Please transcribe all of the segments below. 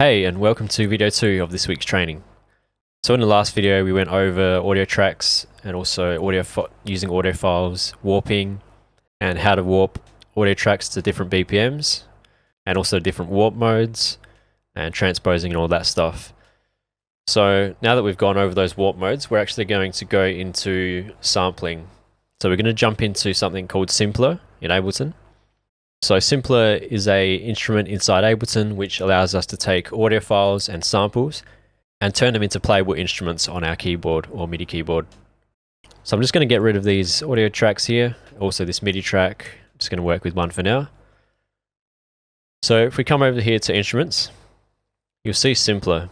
Hey, and welcome to video 2 of this week's training. So in the last video we went over audio tracks and also using audio files, warping, and how to warp audio tracks to different BPMs, and also different warp modes, and transposing and all that stuff. So now that we've gone over those warp modes, we're actually going to go into sampling. So we're going to jump into something called Simpler in Ableton. So Simpler is an instrument inside Ableton which allows us to take audio files and samples and turn them into playable instruments on our keyboard or MIDI keyboard. So I'm just going to get rid of these audio tracks here, also this MIDI track. I'm just going to work with one for now. So if we come over here to Instruments, you'll see Simpler.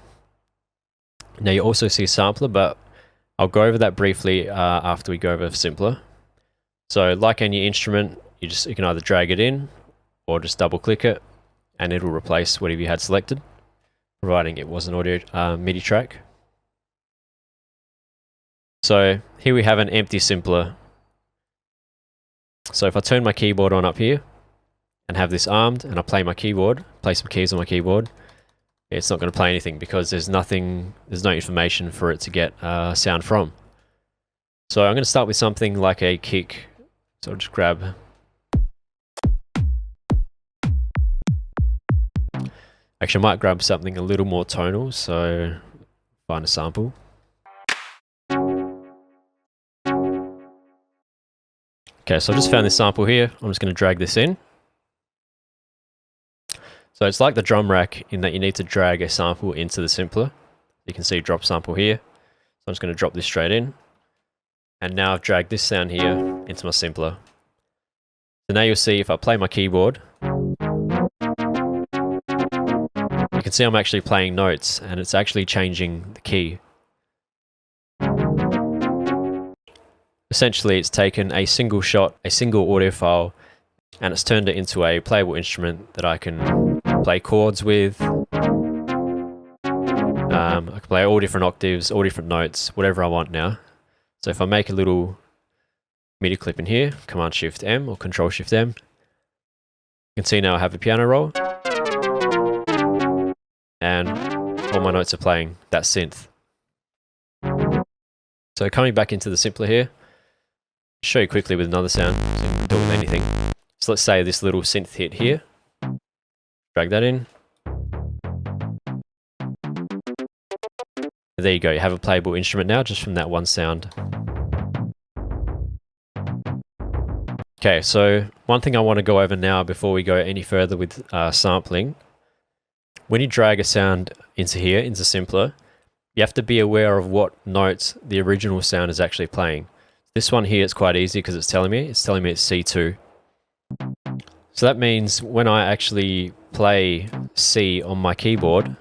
Now you also see Sampler, but I'll go over that briefly after we go over Simpler. So like any instrument, you can either drag it in or just double click it and it'll replace whatever you had selected, providing it was an audio MIDI track. So here we have an empty Simpler. So if I turn my keyboard on up here and have this armed and I play my keyboard, play some keys on my keyboard, it's not going to play anything because there's no information for it to get sound from. So I'm going to start with something like a kick. So I'll just grab. Actually, I might grab something a little more tonal, so find a sample. Okay, so I just found this sample here. I'm just going to drag this in. So it's like the drum rack in that you need to drag a sample into the Simpler. You can see drop sample here. So I'm just going to drop this straight in. And now I've dragged this sound here into my Simpler. So now you'll see if I play my keyboard, you can see I'm actually playing notes and it's actually changing the key. Essentially, it's taken a single shot, a single audio file, and it's turned it into a playable instrument that I can play chords with. I can play all different octaves, all different notes, whatever I want now. So if I make a little MIDI clip in here, Command-Shift-M or Control-Shift-M, you can see now I have a piano roll. And all my notes are playing that synth. So coming back into the Simpler here, show you quickly with another sound, so you can do it with anything. So let's say this little synth hit here, drag that in. There you go, you have a playable instrument now just from that one sound. Okay, so one thing I want to go over now before we go any further with sampling. When you drag a sound into here, into Simpler, you have to be aware of what notes the original sound is actually playing. This one here is quite easy because it's telling me it's C2. So that means when I actually play C on my keyboard,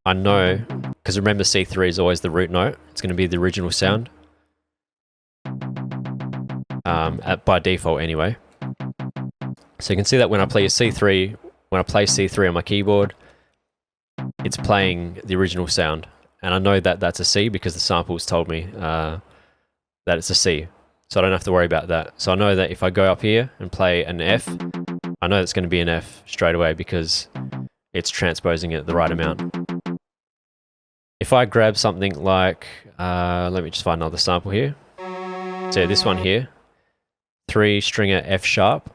I know, because remember C3 is always the root note, it's going to be the original sound. By default anyway. So you can see that when I play C3 on my keyboard, it's playing the original sound. And I know that that's a C because the samples told me that it's a C. So I don't have to worry about that. So I know that if I go up here and play an F, I know it's going to be an F straight away because it's transposing it the right amount. If I grab something like, let me just find another sample here. So this one here, 3-stringer F sharp.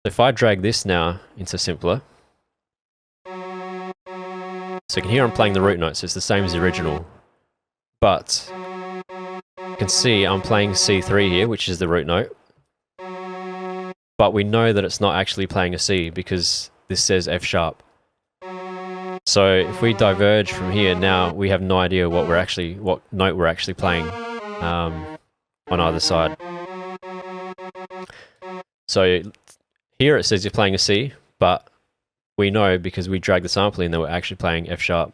If I drag this now into Simpler, so you can hear I'm playing the root note, so it's the same as the original. But you can see I'm playing C3 here, which is the root note. But we know that it's not actually playing a C because this says F sharp. So if we diverge from here, now we have no idea what note we're actually playing on either side. So here it says you're playing a C, but we know because we drag the sample in that we're actually playing F sharp.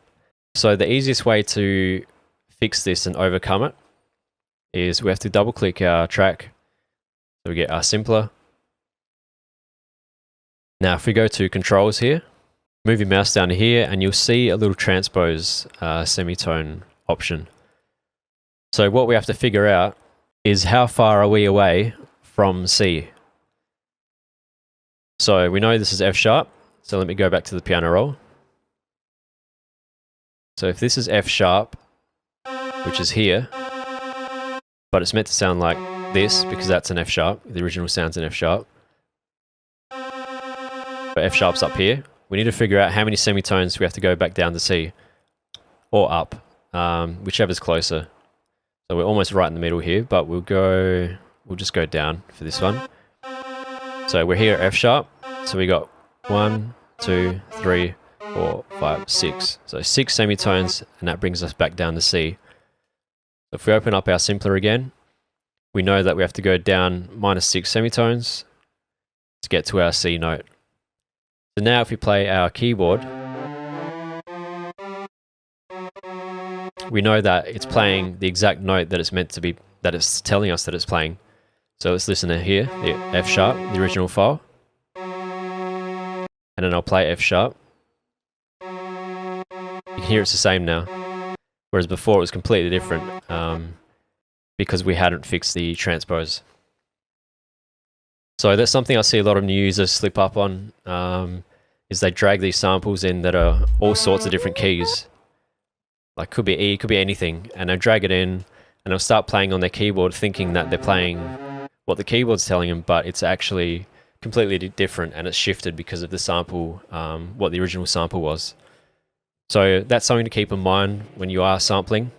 So the easiest way to fix this and overcome it is we have to double click our track. So we get our Simpler. Now if we go to Controls here, move your mouse down to here and you'll see a little transpose semitone option. So what we have to figure out is how far are we away from C. So we know this is F sharp. So let me go back to the piano roll. So if this is F sharp, which is here, but it's meant to sound like this because that's an F sharp. The original sound's an F sharp. But F sharp's up here. We need to figure out how many semitones we have to go back down to C, or up, whichever's closer. So we're almost right in the middle here, but we'll just go down for this one. So we're here at F sharp. So we got 1, 2, 3, 4, 5, 6. So 6 semitones, and that brings us back down to C. So if we open up our simpler again, we know that we have to go down -6 semitones to get to our C note. So now if we play our keyboard, we know that it's playing the exact note that it's meant to be, that it's telling us that it's playing. So let's listen to here, the F sharp, the original file. And then I'll play F sharp. You can hear it's the same now. Whereas before it was completely different because we hadn't fixed the transpose. So that's something I see a lot of new users slip up on, is they drag these samples in that are all sorts of different keys. Like could be E, could be anything, and they drag it in and they'll start playing on their keyboard thinking that they're playing what the keyboard's telling them, but it's actually completely different and it's shifted because of the sample, what the original sample was. So that's something to keep in mind when you are sampling,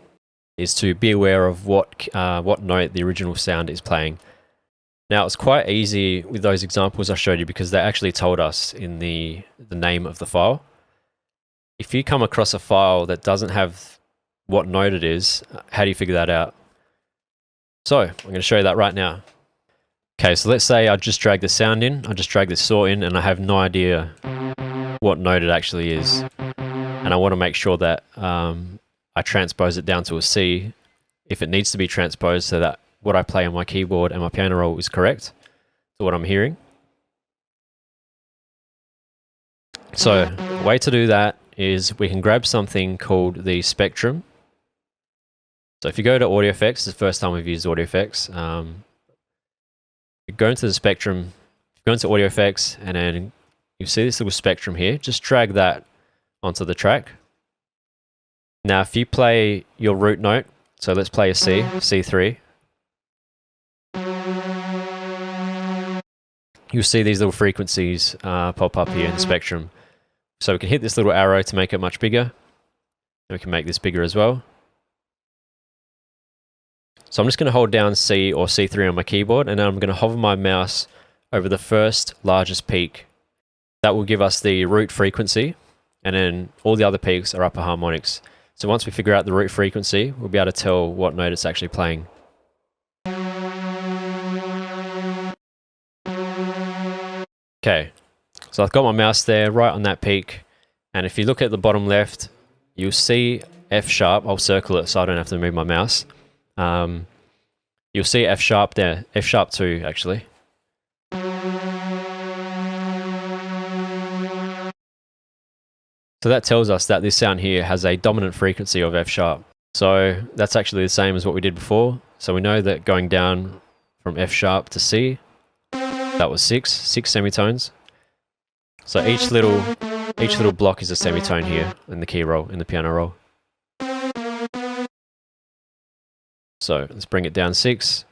is to be aware of what note the original sound is playing. Now it's quite easy with those examples I showed you because they actually told us in the name of the file. If you come across a file that doesn't have what note it is, how do you figure that out? So I'm going to show you that right now. Okay, so let's say I just drag the sound in, I just drag the saw in, and I have no idea what note it actually is. And I want to make sure that I transpose it down to a C if it needs to be transposed, so that what I play on my keyboard and my piano roll is correct to what I'm hearing. So the way to do that is we can grab something called the spectrum. So if you go to audio effects, it's the first time we've used audio effects. You go into the spectrum, go into audio effects, and then you see this little spectrum here. Just drag that onto the track. Now if you play your root note, so let's play a C, C3. You'll see these little frequencies pop up here in the spectrum. So we can hit this little arrow to make it much bigger. And we can make this bigger as well. So I'm just going to hold down C or C3 on my keyboard, and then I'm going to hover my mouse over the first largest peak. That will give us the root frequency, and then all the other peaks are upper harmonics. So once we figure out the root frequency, we'll be able to tell what note it's actually playing. Okay, so I've got my mouse there right on that peak, and if you look at the bottom left, you'll see F sharp. I'll circle it so I don't have to move my mouse. You'll see F sharp there, F sharp 2 actually. So that tells us that this sound here has a dominant frequency of F sharp. So that's actually the same as what we did before. So we know that going down from F sharp to C, that was 6 semitones. So each little block is a semitone here in the key roll, in the piano roll. So let's bring it down 6.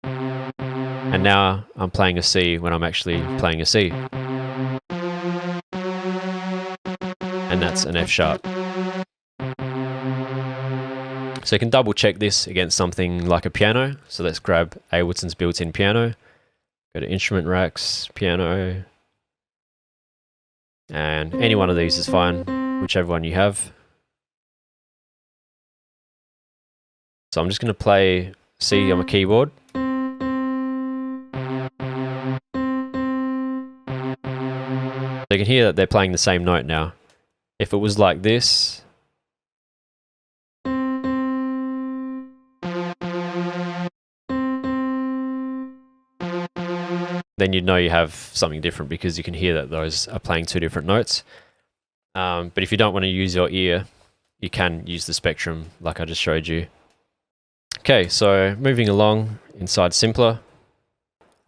And now I'm playing a C when I'm actually playing a C. And that's an F sharp. So you can double check this against something like a piano. So let's grab Ableton's built-in piano. Go to instrument racks, piano. And any one of these is fine, whichever one you have. So I'm just going to play C on my keyboard. So you can hear that they're playing the same note now. If it was like this, then you'd know you have something different because you can hear that those are playing two different notes. But if you don't want to use your ear, you can use the spectrum like I just showed you. Okay, so moving along inside Simpler.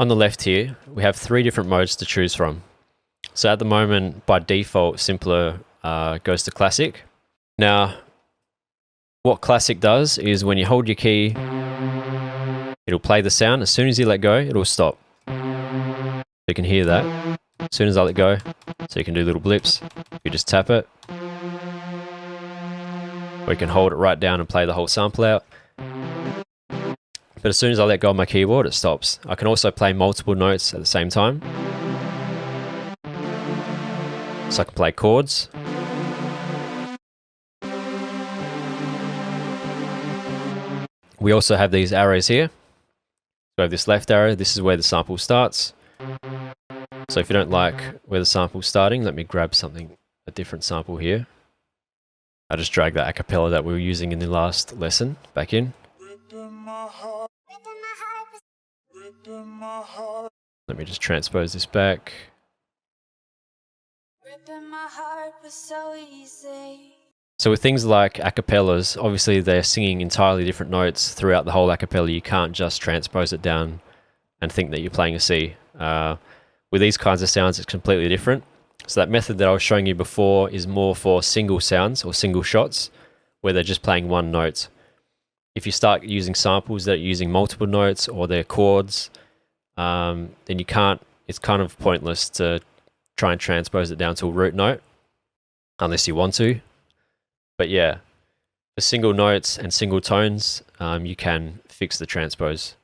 On the left here, we have 3 different modes to choose from. So at the moment, by default, Simpler goes to classic. Now, what classic does is when you hold your key, it'll play the sound. As soon as you let go, it'll stop. You can hear that. As soon as I let go, so you can do little blips. You just tap it. Or you can hold it right down and play the whole sample out. But as soon as I let go of my keyboard, it stops. I can also play multiple notes at the same time. So I can play chords. We also have these arrows here. We have this left arrow. This is where the sample starts. So if you don't like where the sample's starting, let me grab a different sample here. I just dragged that a cappella that we were using in the last lesson back in. Let me just transpose this back. So with things like a cappellas, obviously they're singing entirely different notes throughout the whole a cappella. You can't just transpose it down and think that you're playing a C. With these kinds of sounds, it's completely different. So that method that I was showing you before is more for single sounds or single shots, where they're just playing one note. If you start using samples that are using multiple notes or they're chords, then you can't, it's kind of pointless to try and transpose it down to a root note, unless you want to. But yeah, for single notes and single tones, you can fix the transpose.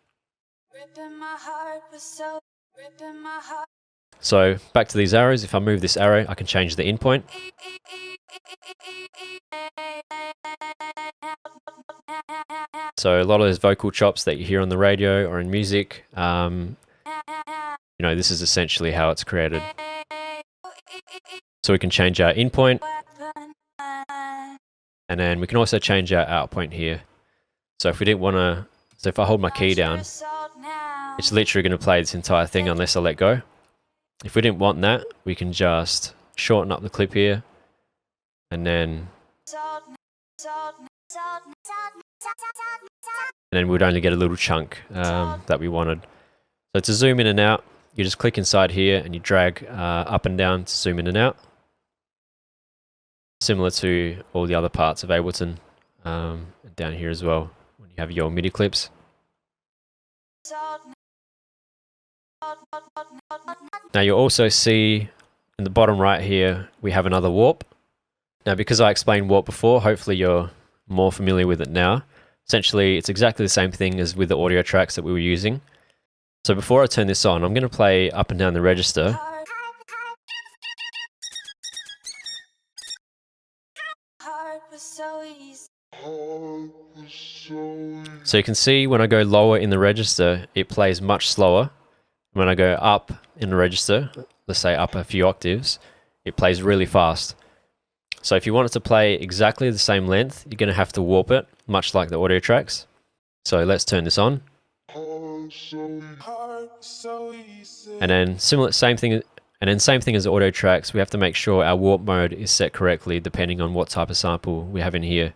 So back to these arrows, if I move this arrow, I can change the in point. So a lot of those vocal chops that you hear on the radio or in music, this is essentially how it's created. So we can change our in point, and then we can also change our out point here. So if we didn't want to, so if I hold my key down, it's literally going to play this entire thing unless I let go. If we didn't want that, we can just shorten up the clip here, and then we'd only get a little chunk that we wanted. So to zoom in and out, you just click inside here and you drag up and down to zoom in and out. Similar to all the other parts of Ableton, down here as well, when you have your MIDI clips. Now you'll also see in the bottom right here, we have another warp. Now because I explained warp before, hopefully you're more familiar with it now. Essentially, it's exactly the same thing as with the audio tracks that we were using. So before I turn this on, I'm going to play up and down the register. So you can see when I go lower in the register, it plays much slower. When I go up in the register, let's say up a few octaves, it plays really fast. So if you want it to play exactly the same length, you're going to have to warp it, much like the audio tracks. So let's turn this on. And then same thing as the audio tracks, we have to make sure our warp mode is set correctly depending on what type of sample we have in here.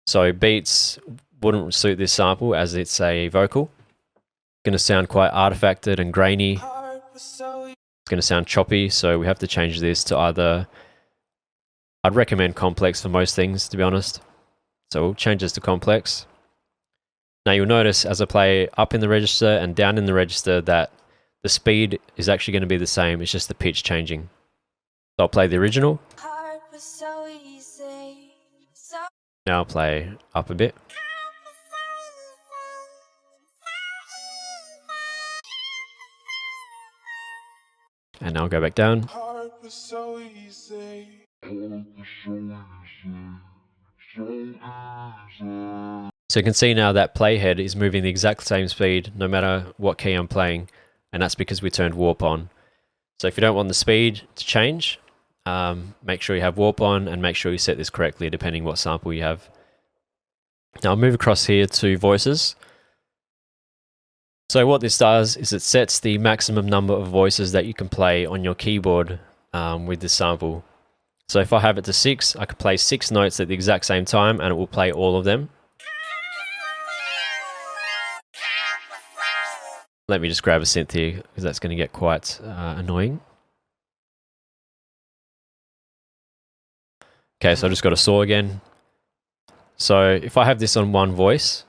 So beats wouldn't suit this sample as it's a vocal. It's going to sound quite artifacted and grainy. It's going to sound choppy, so we have to change this to either... I'd recommend complex for most things, to be honest. So we'll change this to complex. Now you'll notice as I play up in the register and down in the register that the speed is actually going to be the same, it's just the pitch changing. So I'll play the original. Now I'll play up a bit. And now I'll go back down. So you can see now that playhead is moving the exact same speed no matter what key I'm playing, and that's because we turned warp on. So if you don't want the speed to change, make sure you have warp on and make sure you set this correctly depending what sample you have. Now I'll move across here to voices. So what this does is it sets the maximum number of voices that you can play on your keyboard with this sample. So if I have it to 6, I can play 6 notes at the exact same time and it will play all of them. Let me just grab a synth here because that's going to get quite annoying. Okay, so I just got a saw again. So if I have this on one voice,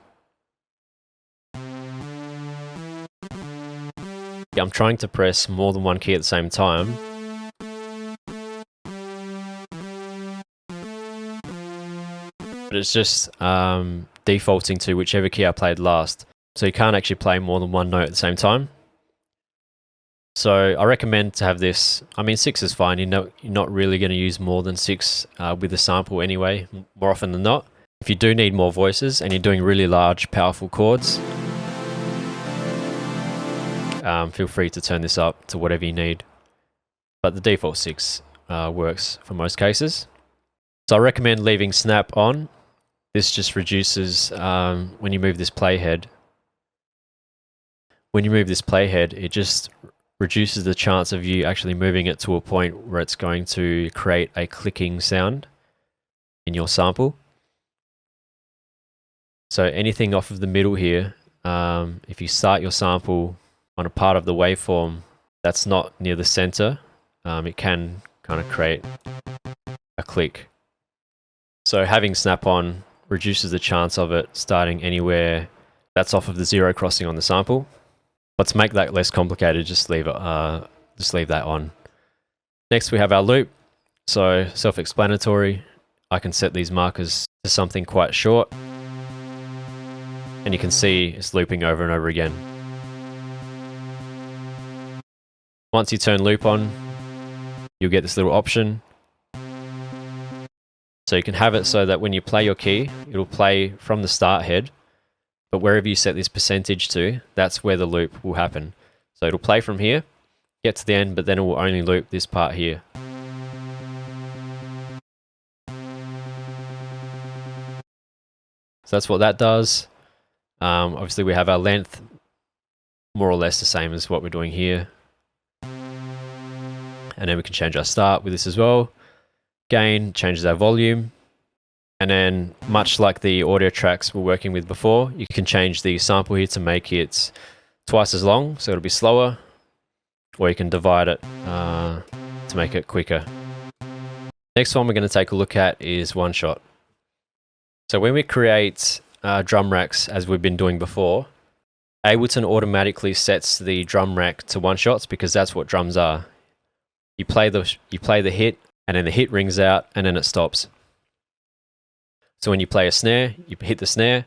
I'm trying to press more than one key at the same time. But it's just defaulting to whichever key I played last. So you can't actually play more than one note at the same time. So I recommend to have this. I mean, 6 is fine. You're not really going to use more than 6 with a sample anyway, more often than not. If you do need more voices and you're doing really large, powerful chords, feel free to turn this up to whatever you need. But the default 6 works for most cases. So I recommend leaving snap on. This just reduces when you move this playhead. When you move this playhead, it just reduces the chance of you actually moving it to a point where it's going to create a clicking sound in your sample. So anything off of the middle here, if you start your sample on a part of the waveform that's not near the center, it can kind of create a click. So having snap on reduces the chance of it starting anywhere that's off of the zero crossing on the sample. But to make that less complicated, just leave that on. Next we have our loop. So self-explanatory. I can set these markers to something quite short. And you can see it's looping over and over again. Once you turn loop on, you'll get this little option. So you can have it so that when you play your key, it'll play from the start head. But wherever you set this percentage to, that's where the loop will happen. So it'll play from here, get to the end, but then it will only loop this part here. So that's what that does. Obviously we have our length, more or less the same as what we're doing here. And then we can change our start with this as well. Gain changes our volume. And then, much like the audio tracks we're working with before, you can change the sample here to make it twice as long, so it'll be slower, or you can divide it to make it quicker. Next one we're going to take a look at is one shot. So when we create drum racks, as we've been doing before, Ableton automatically sets the drum rack to one shots because that's what drums are. You play the hit, and then the hit rings out, and then it stops. So when you play a snare, you hit the snare,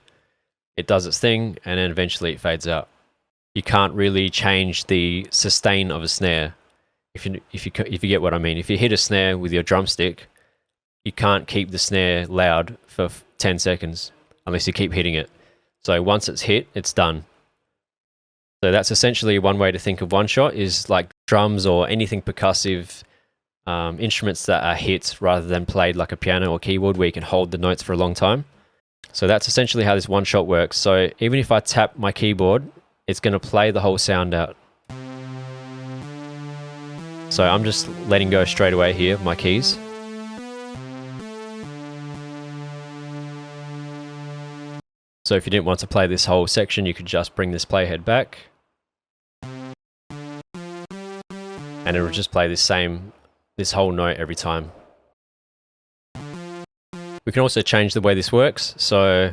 it does its thing, and then eventually it fades out. You can't really change the sustain of a snare, if you get what I mean. If you hit a snare with your drumstick, you can't keep the snare loud for 10 seconds unless you keep hitting it. So once it's hit, it's done. So that's essentially one way to think of one shot, is like drums or anything percussive. Instruments that are hit rather than played like a piano or keyboard where you can hold the notes for a long time. So that's essentially how this one shot works. So even if I tap my keyboard, it's going to play the whole sound out. So I'm just letting go straight away here of my keys. So if you didn't want to play this whole section, you could just bring this playhead back. And it will just play this whole note every time. We can also change the way this works. So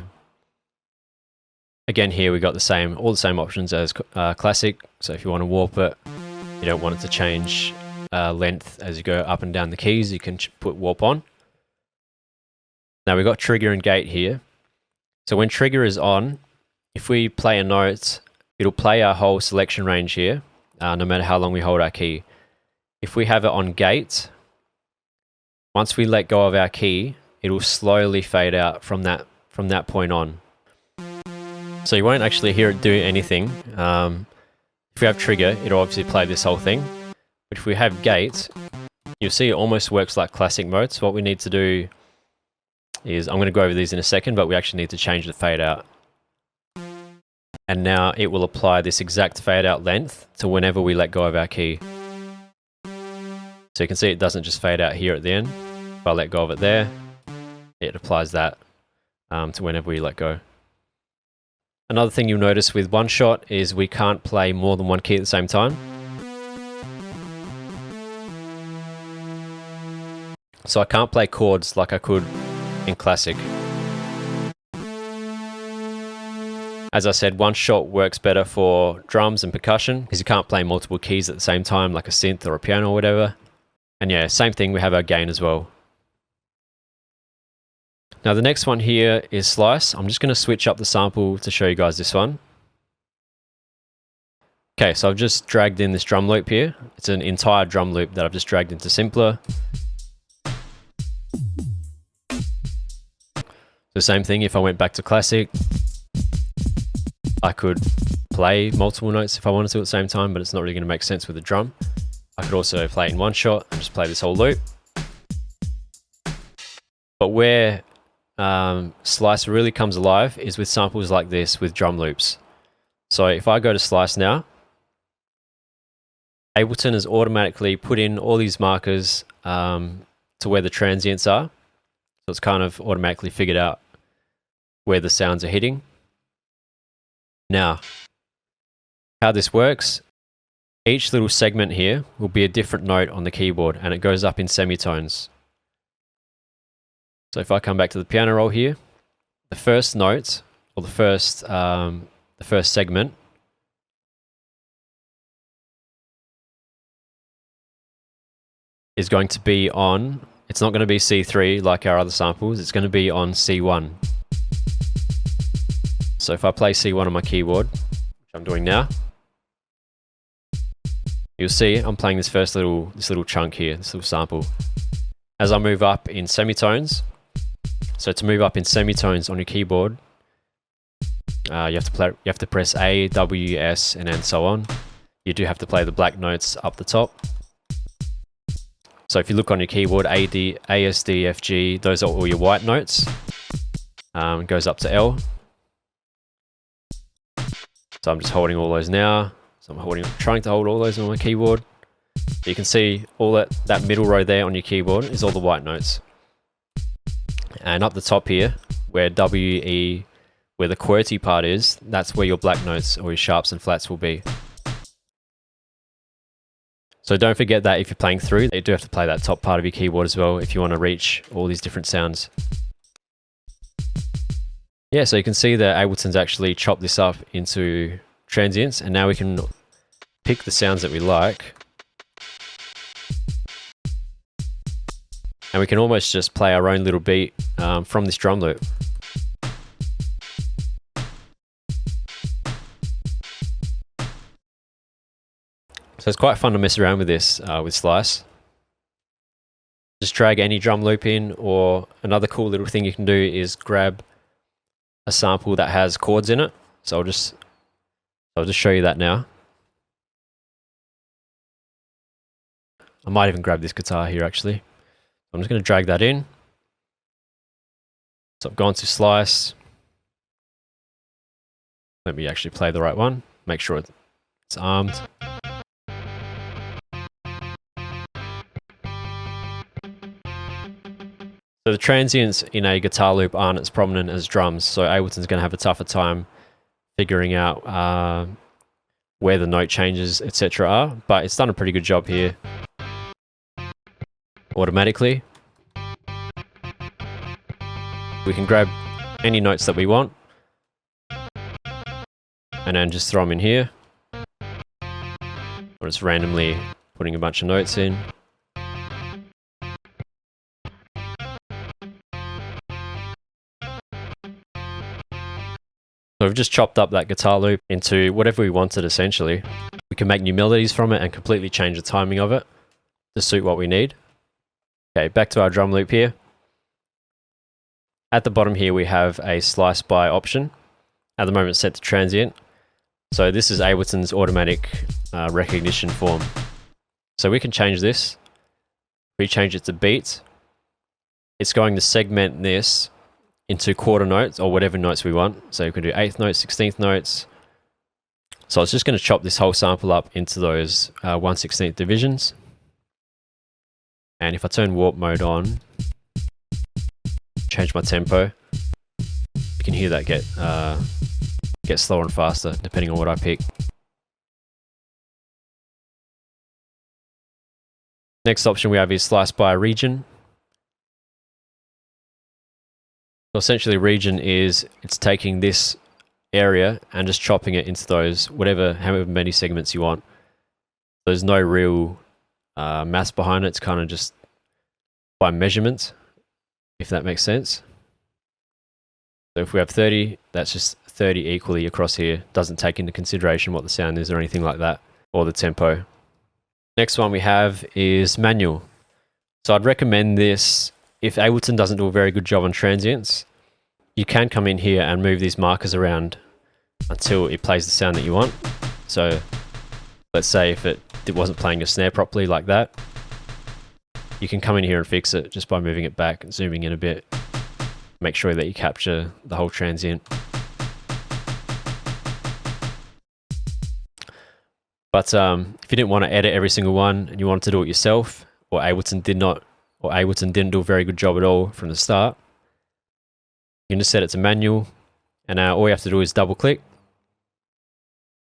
again, here we got all the same options as classic. So if you want to warp it, you don't want it to change length as you go up and down the keys, you can put warp on. Now we've got trigger and gate here. So when trigger is on, if we play a note, it'll play our whole selection range here, no matter how long we hold our key. If we have it on gate, once we let go of our key, it'll slowly fade out from that point on. So you won't actually hear it do anything. If we have trigger, it'll obviously play this whole thing. But if we have gate, you'll see it almost works like classic mode. So what we need to do is, I'm going to go over these in a second, but we actually need to change the fade out. And now it will apply this exact fade out length to whenever we let go of our key. So you can see it doesn't just fade out here at the end. If I let go of it there, it applies that to whenever we let go. Another thing you'll notice with one shot is we can't play more than one key at the same time. So I can't play chords like I could in Classic. As I said, one shot works better for drums and percussion because you can't play multiple keys at the same time like a synth or a piano or whatever. And yeah, same thing, we have our gain as well. Now the next one here is slice. I'm just going to switch up the sample to show you guys this one. Okay, so I've just dragged in this drum loop here. It's an entire drum loop that I've just dragged into simpler. The same thing, if I went back to classic, I could play multiple notes if I wanted to at the same time, but it's not really going to make sense with the drum. I could also play it in one shot and just play this whole loop. But where Slice really comes alive is with samples like this with drum loops. So if I go to Slice now, Ableton has automatically put in all these markers to where the transients are. So it's kind of automatically figured out where the sounds are hitting. Now, how this works, each little segment here will be a different note on the keyboard and it goes up in semitones. So if I come back to the piano roll here, the first note, or the first segment, is going to be on, it's not going to be C3 like our other samples, it's going to be on C1. So if I play C1 on my keyboard, which I'm doing now, you'll see I'm playing this little chunk here, this little sample. As I move up in semitones, so to move up in semitones on your keyboard, you have to press A, W, S, and then so on. You do have to play the black notes up the top. So if you look on your keyboard, A, D, A, S, D, F, G, those are all your white notes. It goes up to L. So I'm just holding all those now. So I'm trying to hold all those on my keyboard. You can see all that middle row there on your keyboard is all the white notes. And up the top here, where W, E, where the QWERTY part is, that's where your black notes or your sharps and flats will be. So don't forget that if you're playing through, you do have to play that top part of your keyboard as well if you want to reach all these different sounds. Yeah, so you can see that Ableton's actually chopped this up into transients, and now we can pick the sounds that we like. And we can almost just play our own little beat from this drum loop. So it's quite fun to mess around with this with Slice. Just drag any drum loop in, or another cool little thing you can do is grab a sample that has chords in it. So I'll just show you that now. I might even grab this guitar here actually. I'm just going to drag that in. So I've gone to Slice. Let me actually play the right one. Make sure it's armed. So the transients in a guitar loop aren't as prominent as drums, so Ableton's going to have a tougher time figuring out where the note changes, etc. are, but it's done a pretty good job here automatically. We can grab any notes that we want and then just throw them in here. Or just randomly putting a bunch of notes in. So we've just chopped up that guitar loop into whatever we wanted essentially. We can make new melodies from it and completely change the timing of it to suit what we need. Okay, back to our drum loop here. At the bottom here we have a slice by option. At the moment it's set to transient. So this is Ableton's automatic recognition form. So we can change this. We change it to beat. It's going to segment this into quarter notes or whatever notes we want. So you can do 8th notes, 16th notes. So it's just going to chop this whole sample up into those 1/16th divisions. And if I turn warp mode on, change my tempo, you can hear that get slower and faster depending on what I pick. Next option we have is slice by region. So essentially region is, it's taking this area and just chopping it into those, however many segments you want. There's no real mass behind it. It's kind of just by measurement, if that makes sense. So if we have 30, that's just 30 equally across here. Doesn't take into consideration what the sound is or anything like that, or the tempo. Next one we have is manual. So I'd recommend this if Ableton doesn't do a very good job on transients. You can come in here and move these markers around until it plays the sound that you want. So let's say if it wasn't playing your snare properly like that, you can come in here and fix it just by moving it back and zooming in a bit. Make sure that you capture the whole transient. But if you didn't want to edit every single one and you wanted to do it yourself, or Ableton didn't do a very good job at all from the start, you can just set it to manual, and now all you have to do is double click,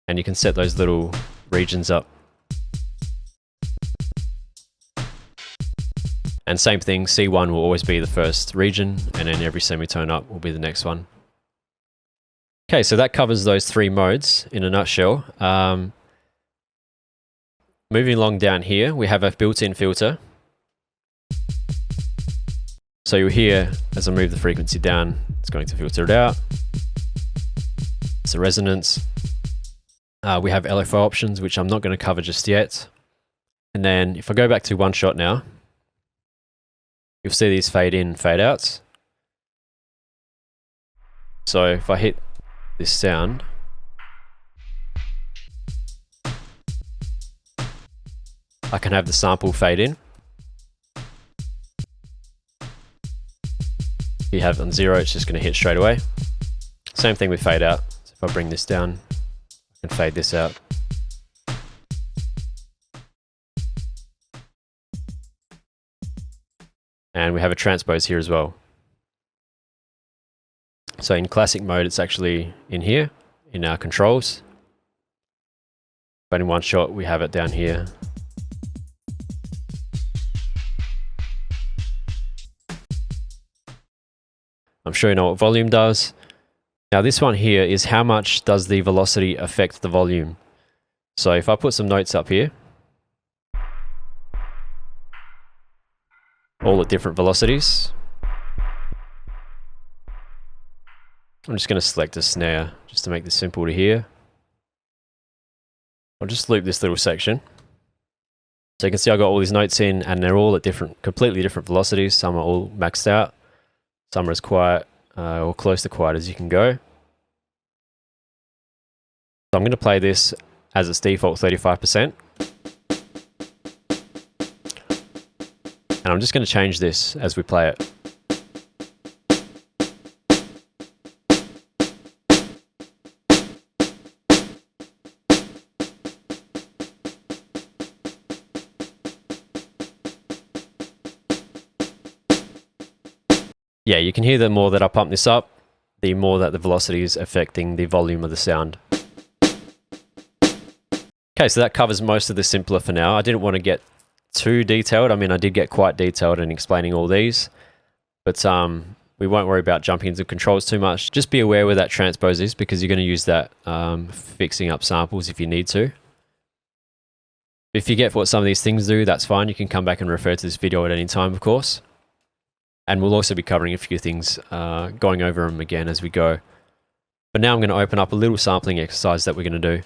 and you can set those little regions up. And same thing, C1 will always be the first region, and then every semitone up will be the next one. Okay, so that covers those three modes in a nutshell. Moving along down here, we have a built-in filter. So you'll hear, as I move the frequency down, it's going to filter it out. It's a resonance. We have LFO options, which I'm not going to cover just yet. And then if I go back to one shot now, you'll see these fade in, fade outs. So if I hit this sound, I can have the sample fade in. If you have it on 0, it's just going to hit straight away. Same thing with fade out. So if I bring this down, I can fade this out. And we have a transpose here as well. So in classic mode, it's actually in here, in our controls. But in one shot, we have it down here. I'm sure you know what volume does. Now this one here is how much does the velocity affect the volume. So if I put some notes up here, all at different velocities. I'm just going to select a snare just to make this simple to hear. I'll just loop this little section. So you can see I got all these notes in, and they're all at completely different velocities. Some are all maxed out. Some are as quiet or close to quiet as you can go. So I'm going to play this as its default 35%. And I'm just going to change this as we play it. Yeah, you can hear the more that I pump this up, the more that the velocity is affecting the volume of the sound. Okay, so that covers most of the simpler for now. I didn't want to get too detailed. I mean, I did get quite detailed in explaining all these, but we won't worry about jumping into controls too much. Just be aware where that transpose is, because you're going to use that fixing up samples if you need to. If you get what some of these things do, that's fine. You can come back and refer to this video at any time, of course. And we'll also be covering a few things, going over them again as we go. But now I'm going to open up a little sampling exercise that we're going to do.